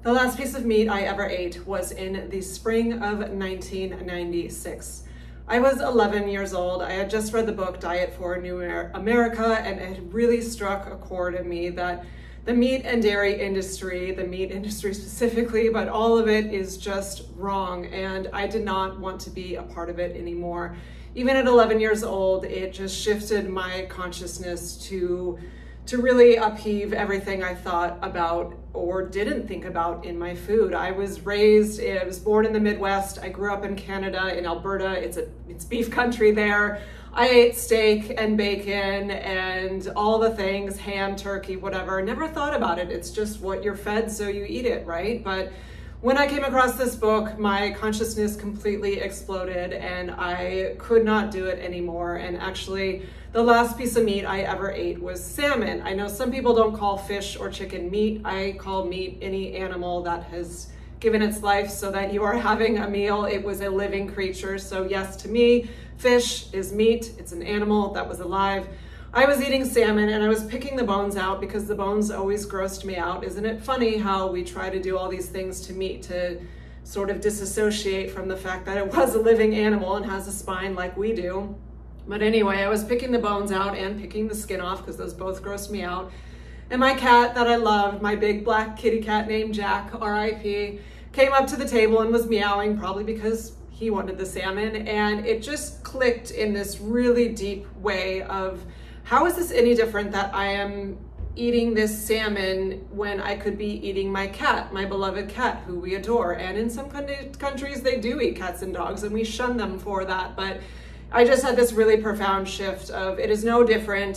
The last piece of meat I ever ate was in the spring of 1996. I was 11 years old. I had just read the book Diet for a New America, and it had really struck a chord in me that the meat and dairy industry, the meat industry specifically, but all of it is just wrong, and I did not want to be a part of it anymore. Even at 11 years old, it just shifted my consciousness to really upheave everything I thought about or didn't think about in my food. I was born in the Midwest. I grew up in Canada, in Alberta. It's beef country there. I ate steak and bacon and all the things, ham, turkey, whatever. Never thought about it. It's just what you're fed, so you eat it, right? But when I came across this book, my consciousness completely exploded and I could not do it anymore. And actually, the last piece of meat I ever ate was salmon. I know some people don't call fish or chicken meat. I call meat any animal that has given its life so that you are having a meal. It was a living creature. So yes, to me, fish is meat. It's an animal that was alive. I was eating salmon and I was picking the bones out because the bones always grossed me out. Isn't it funny how we try to do all these things to meat to sort of disassociate from the fact that it was a living animal and has a spine like we do? But anyway, I was picking the bones out and picking the skin off because those both grossed me out. And my cat that I loved, my big black kitty cat named Jack, R.I.P., came up to the table and was meowing, probably because he wanted the salmon. And it just clicked in this really deep way of, how is this any different that I am eating this salmon when I could be eating my cat, my beloved cat, who we adore? And in some countries, they do eat cats and dogs, and we shun them for that. But I just had this really profound shift of, it is no different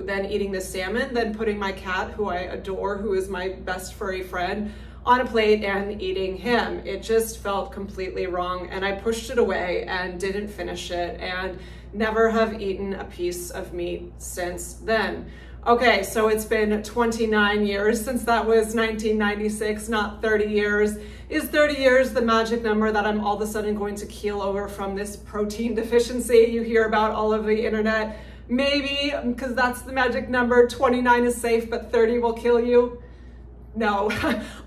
than eating this salmon than putting my cat, who I adore, who is my best furry friend, on a plate and eating him. It just felt completely wrong, and I pushed it away and didn't finish it and never have eaten a piece of meat since then. Okay, so it's been 29 years since that was 1996, not 30 years. Is 30 years the magic number that I'm all of a sudden going to keel over from this protein deficiency you hear about all over the internet? Maybe, because that's the magic number. 29 is safe, but 30 will kill you. No,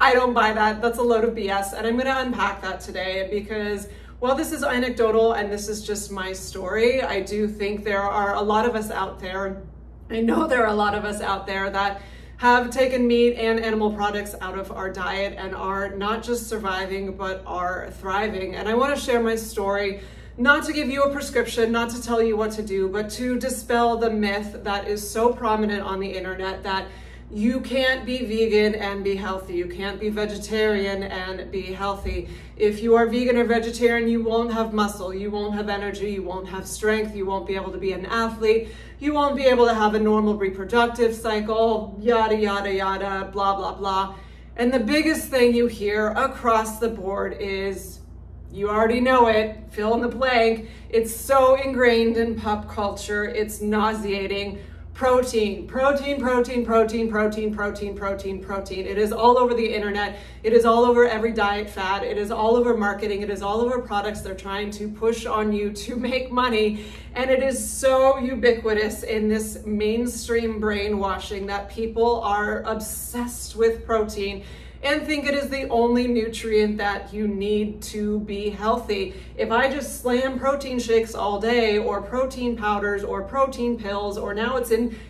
I don't buy that. That's a load of BS, and I'm gonna unpack that today because while this is anecdotal and this is just my story, I do think there are a lot of us out there, I know there are a lot of us out there that have taken meat and animal products out of our diet and are not just surviving, but are thriving. And I want to share my story, not to give you a prescription, not to tell you what to do, but to dispel the myth that is so prominent on the internet that you can't be vegan and be healthy. You can't be vegetarian and be healthy. If you are vegan or vegetarian, you won't have muscle, you won't have energy, you won't have strength, you won't be able to be an athlete, you won't be able to have a normal reproductive cycle, yada, yada, yada, blah, blah, blah. And the biggest thing you hear across the board is, you already know it, fill in the blank. It's so ingrained in pop culture, it's nauseating. Protein, protein, protein, protein, protein, protein, protein, protein. It is all over the internet. It is all over every diet fad. It is all over marketing. It is all over products they're trying to push on you to make money. And it is so ubiquitous in this mainstream brainwashing that people are obsessed with protein and think it is the only nutrient that you need to be healthy. If I just slam protein shakes all day, or protein powders, or protein pills, or now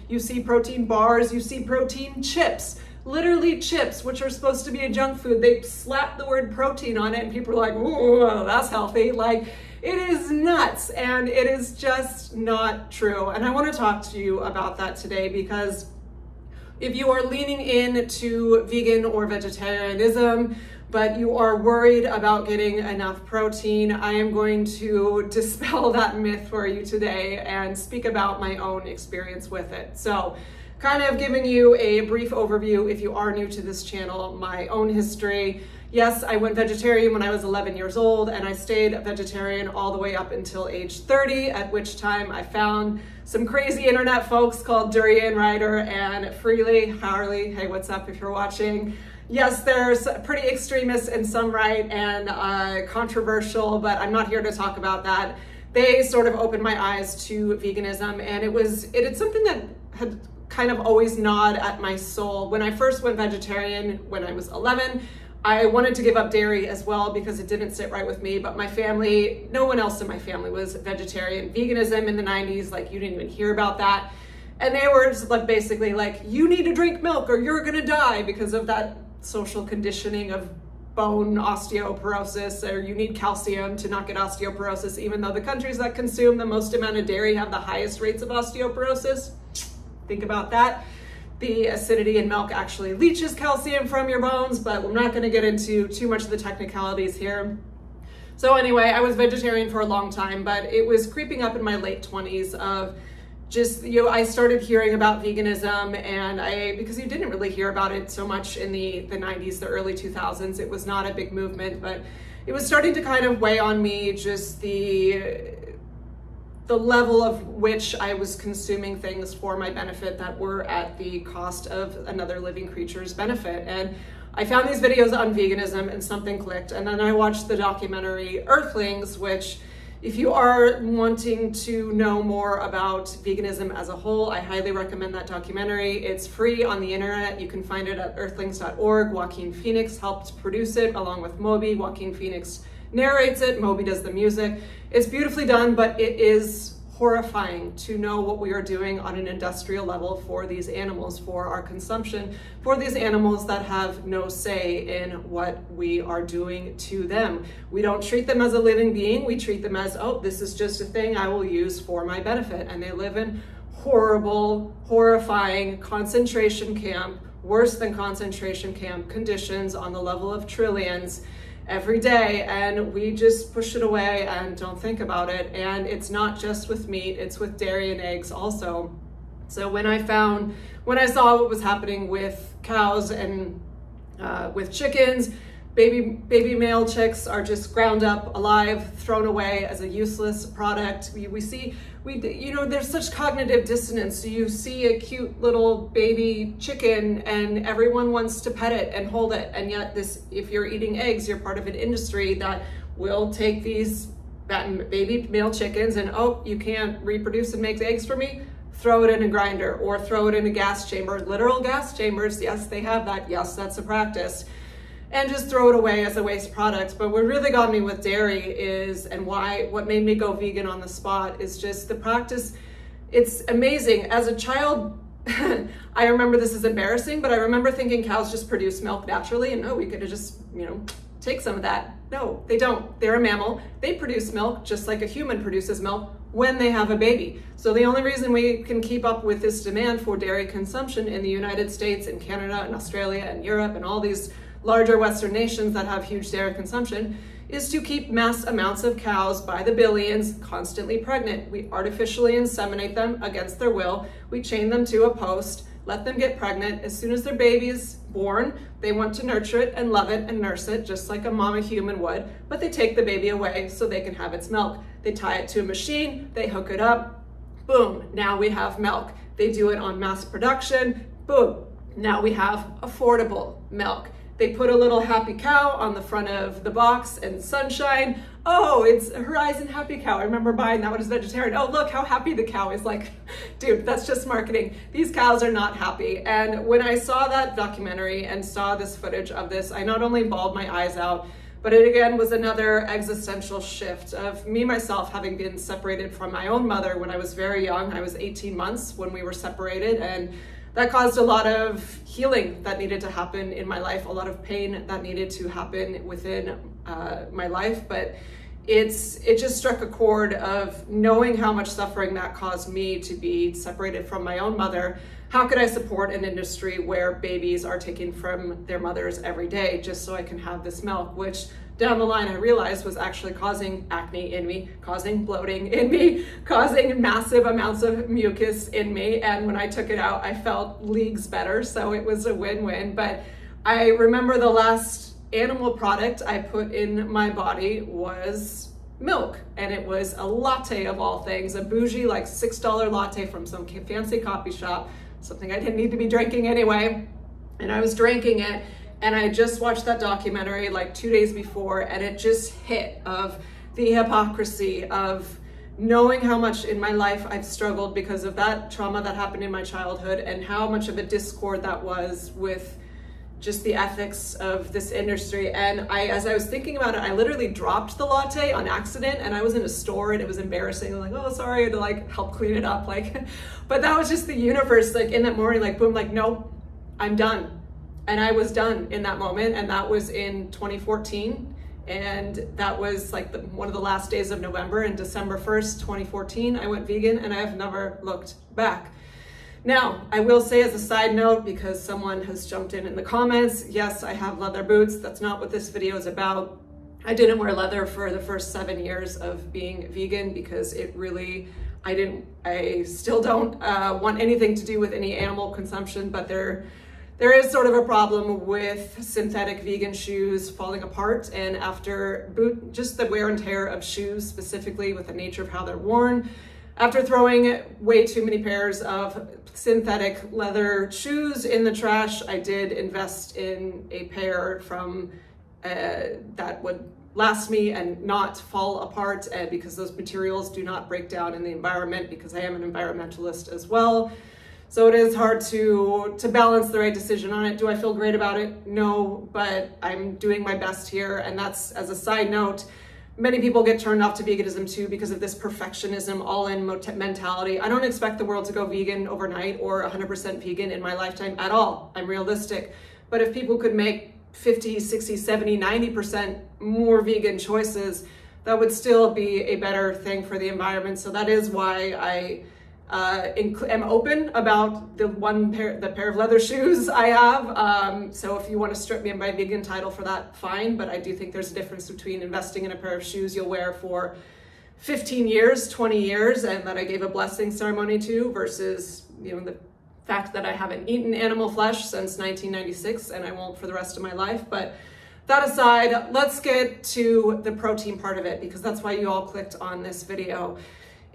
you see protein bars, you see protein chips, literally chips, which are supposed to be a junk food, they slap the word protein on it and people are like, ooh, that's healthy. Like, it is nuts, and it is just not true. And I wanna talk to you about that today because if you are leaning into vegan or vegetarianism, but you are worried about getting enough protein, I am going to dispel that myth for you today and speak about my own experience with it. So, kind of giving you a brief overview, if you are new to this channel, my own history. Yes, I went vegetarian when I was 11 years old, and I stayed vegetarian all the way up until age 30, at which time I found some crazy internet folks called Durian Rider and Freely Harley. Hey, what's up if you're watching? Yes, there's pretty extremists and some right and controversial, but I'm not here to talk about that. They sort of opened my eyes to veganism, and it is something that had kind of always gnawed at my soul. When I first went vegetarian when I was 11, I wanted to give up dairy as well because it didn't sit right with me, but my family, no one else in my family was vegetarian. Veganism in the 90s, like you didn't even hear about that. And they were just like basically like, you need to drink milk or you're gonna die because of that social conditioning of bone osteoporosis, or you need calcium to not get osteoporosis, even though the countries that consume the most amount of dairy have the highest rates of osteoporosis. Think about that. The acidity in milk actually leaches calcium from your bones, but we're not going to get into too much of the technicalities here. So anyway, I was vegetarian for a long time, but it was creeping up in my late 20s of just, I started hearing about veganism, and because you didn't really hear about it so much in the 90s, the early 2000s, it was not a big movement, but it was starting to kind of weigh on me, just the level of which I was consuming things for my benefit that were at the cost of another living creature's benefit. And I found these videos on veganism and something clicked. And then I watched the documentary Earthlings, which if you are wanting to know more about veganism as a whole, I highly recommend that documentary. It's free on the internet. You can find it at earthlings.org. Joaquin Phoenix helped produce it along with Moby. Joaquin Phoenix narrates it, Moby does the music. It's beautifully done, but it is horrifying to know what we are doing on an industrial level for these animals, for our consumption, for these animals that have no say in what we are doing to them. We don't treat them as a living being, we treat them as, oh, this is just a thing I will use for my benefit. And they live in horrible, horrifying concentration camp, worse than concentration camp conditions on the level of trillions every day, and we just push it away and don't think about it. And it's not just with meat, it's with dairy and eggs also. So when I saw what was happening with cows and with chickens, baby male chicks are just ground up alive, thrown away as a useless product. There's such cognitive dissonance. So you see a cute little baby chicken and everyone wants to pet it and hold it. And yet if you're eating eggs, you're part of an industry that will take these baby male chickens and, oh, you can't reproduce and make eggs for me? Throw it in a grinder or throw it in a gas chamber. Literal gas chambers, yes, they have that. Yes, that's a practice. And just throw it away as a waste product. But what really got me with dairy is, and what made me go vegan on the spot, is just the practice. It's amazing. As a child, I remember, this is embarrassing, but I remember thinking cows just produce milk naturally, and oh, we could just, take some of that. No, they don't. They're a mammal. They produce milk just like a human produces milk when they have a baby. So the only reason we can keep up with this demand for dairy consumption in the United States and Canada and Australia and Europe and all these larger Western nations that have huge dairy consumption is to keep mass amounts of cows by the billions constantly pregnant. We artificially inseminate them against their will. We chain them to a post, let them get pregnant. As soon as their baby is born, they want to nurture it and love it and nurse it just like a mama human would, but they take the baby away so they can have its milk. They tie it to a machine, they hook it up, boom, now we have milk. They do it on mass production, boom, now we have affordable milk. They put a little happy cow on the front of the box and sunshine. Oh, it's a Horizon Happy Cow. I remember buying that one as vegetarian. Oh, look how happy the cow is. Like, dude, that's just marketing. These cows are not happy. And when I saw that documentary and saw this footage of this, I not only bawled my eyes out, but it again was another existential shift of me, myself, having been separated from my own mother when I was very young. I was 18 months when we were separated, and that caused a lot of healing that needed to happen in my life, a lot of pain that needed to happen within my life. But it just struck a chord of knowing how much suffering that caused me to be separated from my own mother. How could I support an industry where babies are taken from their mothers every day just so I can have this milk, which down the line I realized was actually causing acne in me, causing bloating in me, causing massive amounts of mucus in me. And when I took it out, I felt leagues better. So it was a win-win. But I remember the last animal product I put in my body was milk. And it was a latte of all things, a bougie like $6 latte from some fancy coffee shop, something I didn't need to be drinking anyway. And I was drinking it. And I just watched that documentary like 2 days before, and it just hit of the hypocrisy of knowing how much in my life I've struggled because of that trauma that happened in my childhood and how much of a discord that was with just the ethics of this industry. And as I was thinking about it, I literally dropped the latte on accident, and I was in a store and it was embarrassing. I'm like, oh, sorry, I had to like help clean it up. Like, but that was just the universe, like in that morning, like boom, like, nope, I'm done. And I was done in that moment. And that was in 2014. And that was like one of the last days of November, and December 1st, 2014, I went vegan, and I have never looked back. Now, I will say as a side note, because someone has jumped in the comments, yes, I have leather boots. That's not what this video is about. I didn't wear leather for the first 7 years of being vegan because it really, I still don't want anything to do with any animal consumption, but there is sort of a problem with synthetic vegan shoes falling apart, and after just the wear and tear of shoes, specifically with the nature of how they're worn. After throwing way too many pairs of synthetic leather shoes in the trash, I did invest in a pair from that would last me and not fall apart, because those materials do not break down in the environment, because I am an environmentalist as well. So it is hard to balance the right decision on it. Do I feel great about it? No, but I'm doing my best here. And that's, as a side note, many people get turned off to veganism too because of this perfectionism, all-in mentality. I don't expect the world to go vegan overnight or 100% vegan in my lifetime at all. I'm realistic. But if people could make 50, 60, 70, 90% more vegan choices, that would still be a better thing for the environment. So that is why I am open about the pair of leather shoes I have. So if you want to strip me of my vegan title for that, fine. But I do think there's a difference between investing in a pair of shoes you'll wear for 15 years, 20 years, and that I gave a blessing ceremony to, versus, the fact that I haven't eaten animal flesh since 1996, and I won't for the rest of my life. But that aside, let's get to the protein part of it, because that's why you all clicked on this video.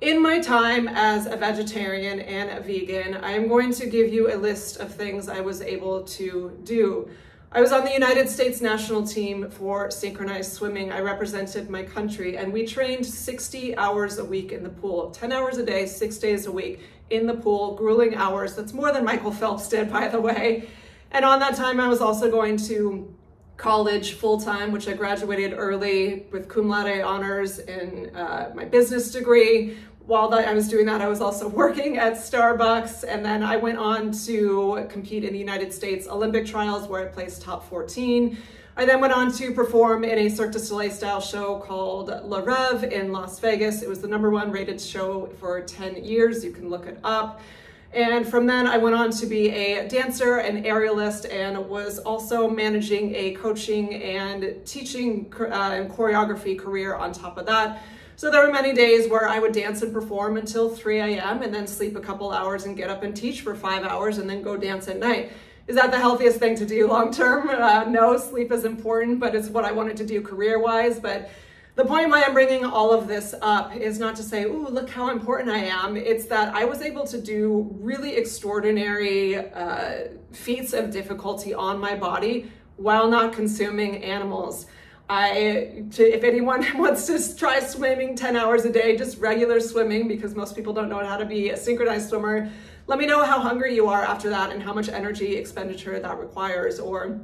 In my time as a vegetarian and a vegan, I am going to give you a list of things I was able to do. I was on the United States national team for synchronized swimming. I represented my country, and we trained 60 hours a week in the pool, 10 hours a day, 6 days a week in the pool, grueling hours. That's more than Michael Phelps did, by the way. And on that time, I was also going to college full-time, which I graduated early with cum laude honors in my business degree. While I was doing that, I was also working at Starbucks, and then I went on to compete in the United States Olympic trials, where I placed top 14. I then went on to perform in a Cirque du Soleil style show called Le Rêve in Las Vegas. It was the #1 rated show for 10 years. You can look it up. And from then I went on to be a dancer and aerialist, and was also managing a coaching and teaching and choreography career on top of that. So there were many days where I would dance and perform until 3 a.m. and then sleep a couple hours and get up and teach for 5 hours and then go dance at night. Is that the healthiest thing to do long term? No, sleep is important, but it's what I wanted to do career-wise. But the point why I'm bringing all of this up is not to say, ooh, look how important I am. It's that I was able to do really extraordinary feats of difficulty on my body while not consuming animals. If anyone wants to try swimming 10 hours a day, just regular swimming, because most people don't know how to be a synchronized swimmer, let me know how hungry you are after that and how much energy expenditure that requires. Or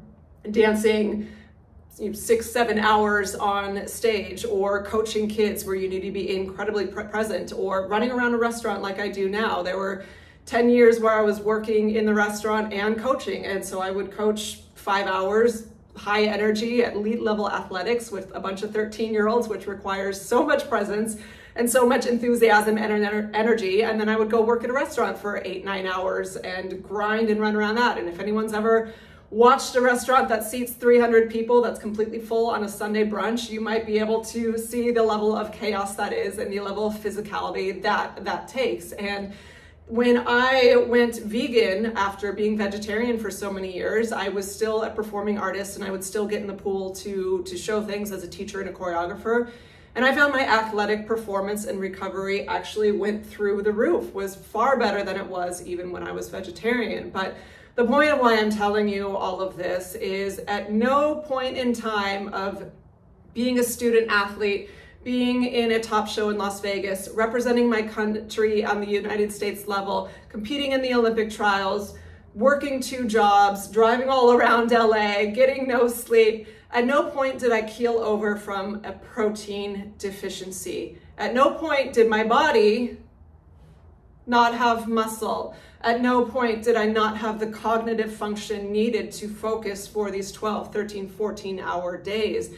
dancing 6-7 hours on stage, or coaching kids where you need to be incredibly present, or running around a restaurant like I do now. There were 10 years where I was working in the restaurant and coaching, and so I would coach 5 hours, high energy, elite level athletics with a bunch of 13-year-olds, which requires so much presence and so much enthusiasm and energy. And then I would go work at a restaurant for 8-9 hours and grind and run around that. And if anyone's ever watched a restaurant that seats 300 people that's completely full on a Sunday brunch, you might be able to see the level of chaos that is and the level of physicality that takes. And when I went vegan after being vegetarian for so many years, I was still a performing artist, and I would still get in the pool to show things as a teacher and a choreographer. And I found my athletic performance and recovery actually went through the roof, was far better than it was even when I was vegetarian. But the point of why I'm telling you all of this is, at no point in time of being a student athlete, being in a top show in Las Vegas, representing my country on the United States level, competing in the Olympic trials, working 2 jobs, driving all around LA, getting no sleep. At no point did I keel over from a protein deficiency. At no point did my body not have muscle. At no point did I not have the cognitive function needed to focus for these 12, 13, 14-hour days.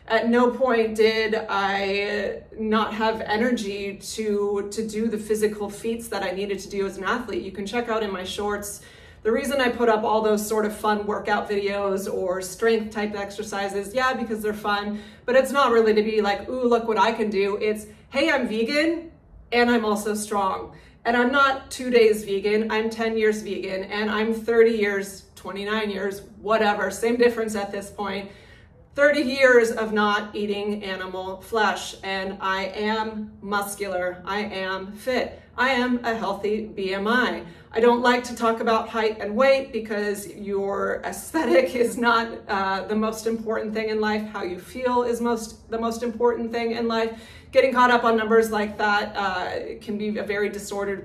At no point did I not have energy to do the physical feats that I needed to do as an athlete. You can check out in my shorts. The reason I put up all those sort of fun workout videos or strength type exercises, yeah, because they're fun, but it's not really to be like, ooh, look what I can do. It's, hey, I'm vegan and I'm also strong. And I'm not 2 days vegan, I'm 10 years vegan, and I'm 30 years, 29 years, whatever, same difference at this point. 30 years of not eating animal flesh, and I am muscular, I am fit, I am a healthy BMI. I don't like to talk about height and weight because your aesthetic is not the most important thing in life. How you feel is the most important thing in life. Getting caught up on numbers like that can be a very distorted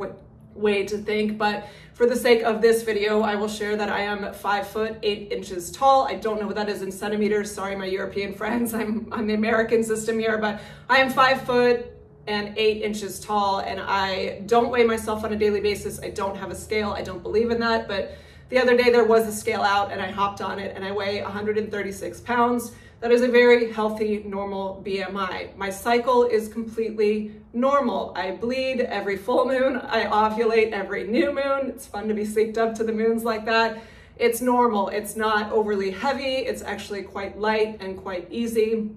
way to think, but for the sake of this video, I will share that I am 5 foot 8 inches tall. I don't know what that is in centimeters. Sorry, my European friends. I'm the American system here, but I am 5 foot and 8 inches tall, and I don't weigh myself on a daily basis. I don't have a scale. I don't believe in that, but the other day there was a scale out and I hopped on it and I weigh 136 pounds. That is a very healthy, normal BMI. My cycle is completely normal. I bleed every full moon. I ovulate every new moon. It's fun to be synced up to the moons like that. It's normal. It's not overly heavy. It's actually quite light and quite easy.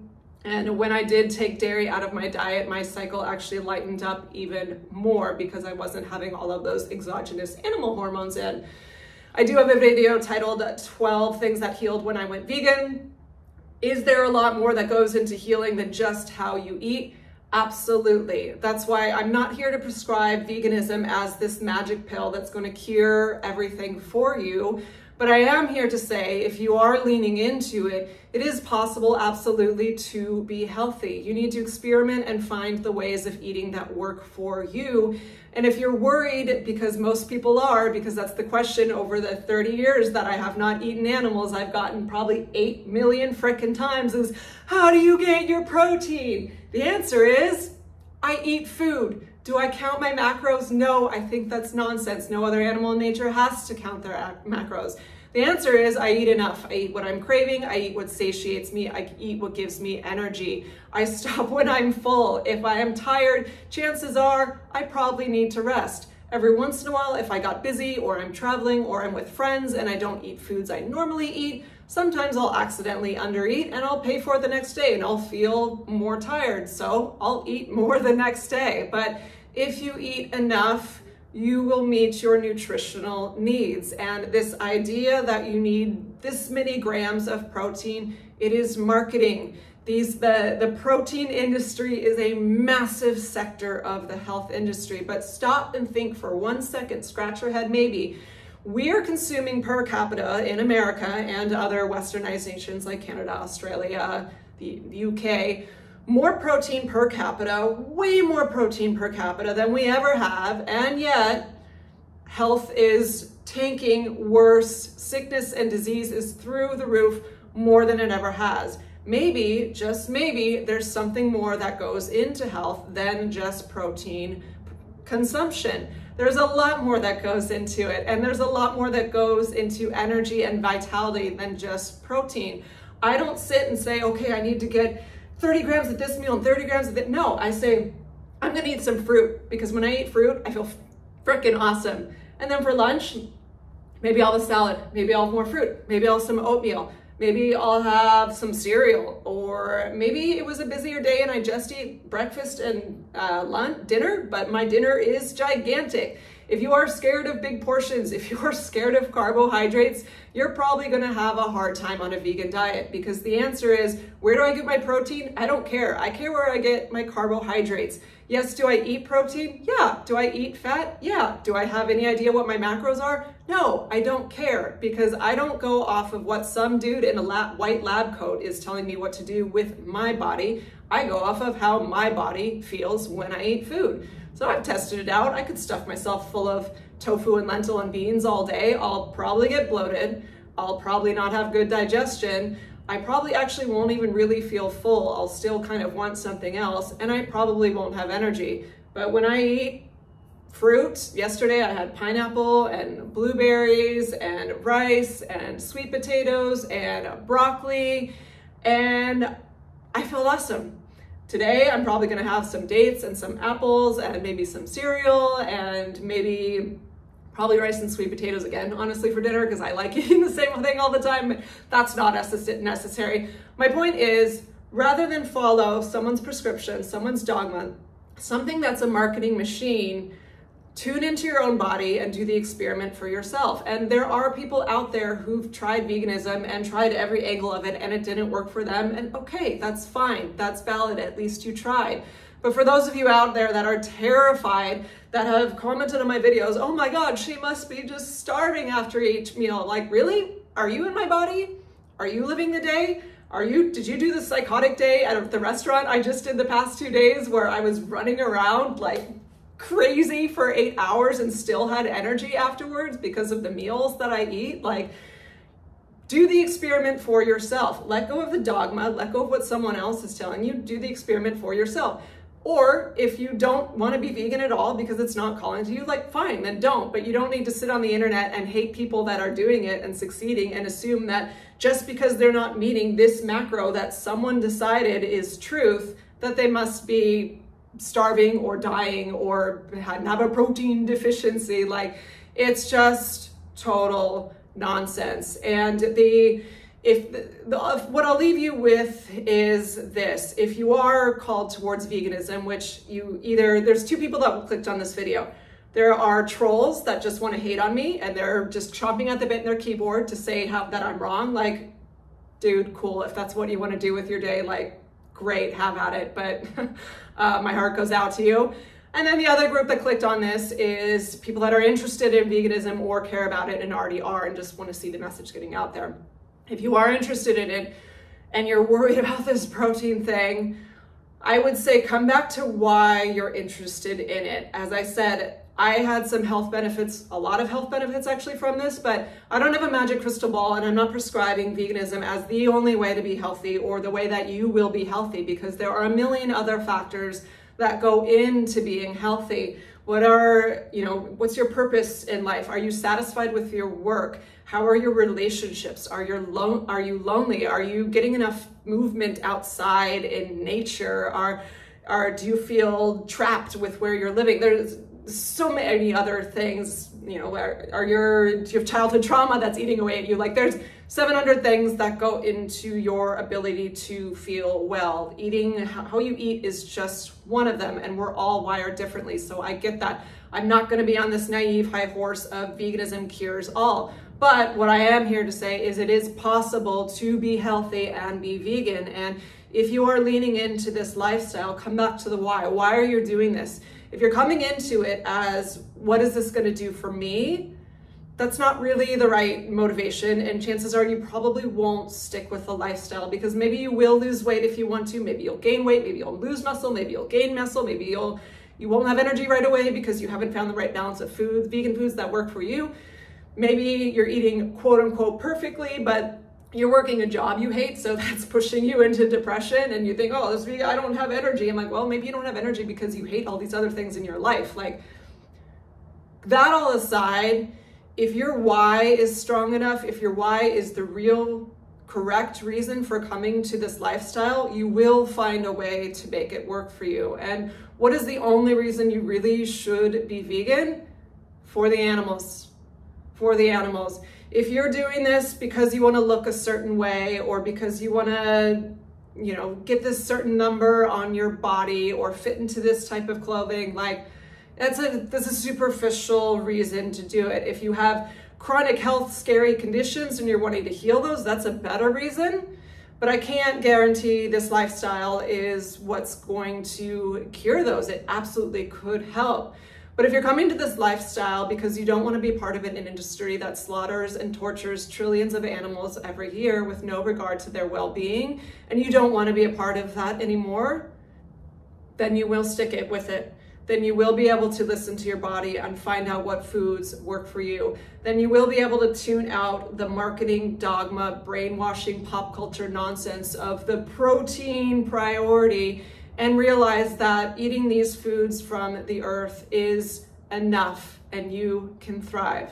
And when I did take dairy out of my diet, my cycle actually lightened up even more because I wasn't having all of those exogenous animal hormones in. I do have a video titled 12 Things That Healed When I Went Vegan. Is there a lot more that goes into healing than just how you eat? Absolutely. That's why I'm not here to prescribe veganism as this magic pill that's going to cure everything for you. But I am here to say, if you are leaning into it, it is possible, absolutely, to be healthy. You need to experiment and find the ways of eating that work for you. And if you're worried, because most people are, because that's the question over the 30 years that I have not eaten animals, I've gotten probably 8 million frickin' times is, how do you get your protein? The answer is, I eat food. Do I count my macros? No, I think that's nonsense. No other animal in nature has to count their macros. The answer is I eat enough. I eat what I'm craving. I eat what satiates me. I eat what gives me energy. I stop when I'm full. If I am tired, chances are I probably need to rest. Every once in a while, if I got busy or I'm traveling or I'm with friends and I don't eat foods I normally eat, sometimes I'll accidentally undereat and I'll pay for it the next day and I'll feel more tired. So I'll eat more the next day. But if you eat enough, you will meet your nutritional needs. And this idea that you need this many grams of protein, it is marketing. The protein industry is a massive sector of the health industry, but stop and think for 1 second, scratch your head maybe. We are consuming per capita in America and other westernized nations like Canada, Australia, the UK, more protein per capita, way more protein per capita than we ever have, and yet health is tanking worse. Sickness and disease is through the roof more than it ever has. Maybe, just maybe, there's something more that goes into health than just protein consumption. There's a lot more that goes into it, and there's a lot more that goes into energy and vitality than just protein. I don't sit and say, okay, I need to get 30 grams of this meal and 30 grams of that. No, I say, I'm gonna eat some fruit because when I eat fruit, I feel freaking awesome. And then for lunch, maybe I'll have a salad, maybe I'll have more fruit, maybe I'll have some oatmeal, maybe I'll have some cereal, or maybe it was a busier day and I just eat breakfast and dinner, but my dinner is gigantic. If you are scared of big portions, if you are scared of carbohydrates, you're probably gonna have a hard time on a vegan diet, because the answer is, where do I get my protein? I don't care. I care where I get my carbohydrates. Yes, do I eat protein? Yeah. Do I eat fat? Yeah. Do I have any idea what my macros are? No, I don't care, because I don't go off of what some dude in a white lab coat is telling me what to do with my body. I go off of how my body feels when I eat food. So I've tested it out. I could stuff myself full of tofu and lentil and beans all day. I'll probably get bloated. I'll probably not have good digestion. I probably actually won't even really feel full. I'll still kind of want something else, and I probably won't have energy. But when I eat fruit, yesterday I had pineapple and blueberries and rice and sweet potatoes and broccoli, and I feel awesome. Today I'm probably gonna have some dates and some apples and maybe some cereal and maybe probably rice and sweet potatoes again, honestly, for dinner, because I like eating the same thing all the time, but that's not necessary. My point is, rather than follow someone's prescription, someone's dogma, something that's a marketing machine, tune into your own body and do the experiment for yourself. And there are people out there who've tried veganism and tried every angle of it and it didn't work for them. And okay, that's fine. That's valid. At least you tried. But for those of you out there that are terrified, that have commented on my videos, oh my God, she must be just starving after each meal. Like, really? Are you in my body? Are you living the day? Did you do the psychotic day at the restaurant I just did the past 2 days where I was running around like crazy for 8 hours and still had energy afterwards because of the meals that I eat? Like, do the experiment for yourself. Let go of the dogma, let go of what someone else is telling you, do the experiment for yourself. Or if you don't want to be vegan at all because it's not calling to you, like fine, then don't. But you don't need to sit on the internet and hate people that are doing it and succeeding and assume that just because they're not meeting this macro that someone decided is truth, that they must be starving or dying or have a protein deficiency. Like, it's just total nonsense. And what I'll leave you with is this: if you are called towards veganism, which there's two people that clicked on this video. There are trolls that just want to hate on me and they're just chomping at the bit in their keyboard to say that I'm wrong. Like, dude, cool. If that's what you want to do with your day, like, great, have at it. But my heart goes out to you. And then the other group that clicked on this is people that are interested in veganism or care about it and already are and just want to see the message getting out there. If you are interested in it and you're worried about this protein thing, I would say come back to why you're interested in it. As I said, I had some health benefits, a lot of health benefits actually from this, but I don't have a magic crystal ball and I'm not prescribing veganism as the only way to be healthy or the way that you will be healthy, because there are a million other factors that go into being healthy. What's your purpose in life? Are you satisfied with your work? How are your relationships? Are you lonely? Are you getting enough movement outside in nature? Do you feel trapped with where you're living? There's so many other things. Do you have childhood trauma that's eating away at you? Like, there's 700 things that go into your ability to feel well. How you eat is just one of them, and we're all wired differently. So I get that. I'm not going to be on this naive high horse of veganism cures all. But what I am here to say is it is possible to be healthy and be vegan. And if you are leaning into this lifestyle, come back to the why. Why are you doing this? If you're coming into it as, what is this going to do for me? That's not really the right motivation, and chances are you probably won't stick with the lifestyle, because maybe you will lose weight if you want to, maybe you'll gain weight, maybe you'll lose muscle, maybe you'll gain muscle, maybe you won't have energy right away because you haven't found the right balance of foods, vegan foods that work for you. Maybe you're eating quote unquote perfectly, but you're working a job you hate, so that's pushing you into depression, and you think, oh, I don't have energy. I'm like, well, maybe you don't have energy because you hate all these other things in your life. Like, that all aside, if your why is strong enough, if your why is the real correct reason for coming to this lifestyle, you will find a way to make it work for you. And what is the only reason you really should be vegan? For the animals. For the animals. If you're doing this because you want to look a certain way, or because you want to, get this certain number on your body or fit into this type of clothing, like, that's a superficial reason to do it. If you have chronic health, scary conditions and you're wanting to heal those, that's a better reason. But I can't guarantee this lifestyle is what's going to cure those. It absolutely could help. But if you're coming to this lifestyle because you don't want to be part of an industry that slaughters and tortures trillions of animals every year with no regard to their well-being, and you don't want to be a part of that anymore, then you will stick it with it. then you will be able to listen to your body and find out what foods work for you. Then you will be able to tune out the marketing dogma, brainwashing pop culture nonsense of the protein priority and realize that eating these foods from the earth is enough and you can thrive.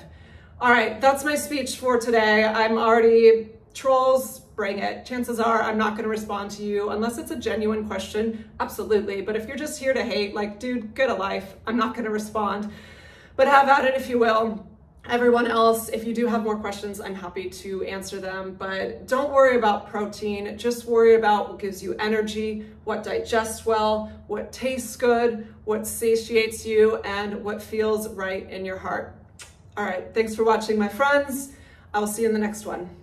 All right, that's my speech for today. I'm already, trolls, bring it. Chances are I'm not gonna respond to you unless it's a genuine question, absolutely. But if you're just here to hate, like, dude, get a life, I'm not gonna respond. But have at it if you will. Everyone else, if you do have more questions, I'm happy to answer them. But don't worry about protein, just worry about what gives you energy, what digests well, what tastes good, what satiates you, and what feels right in your heart. All right, thanks for watching, my friends. I will see you in the next one.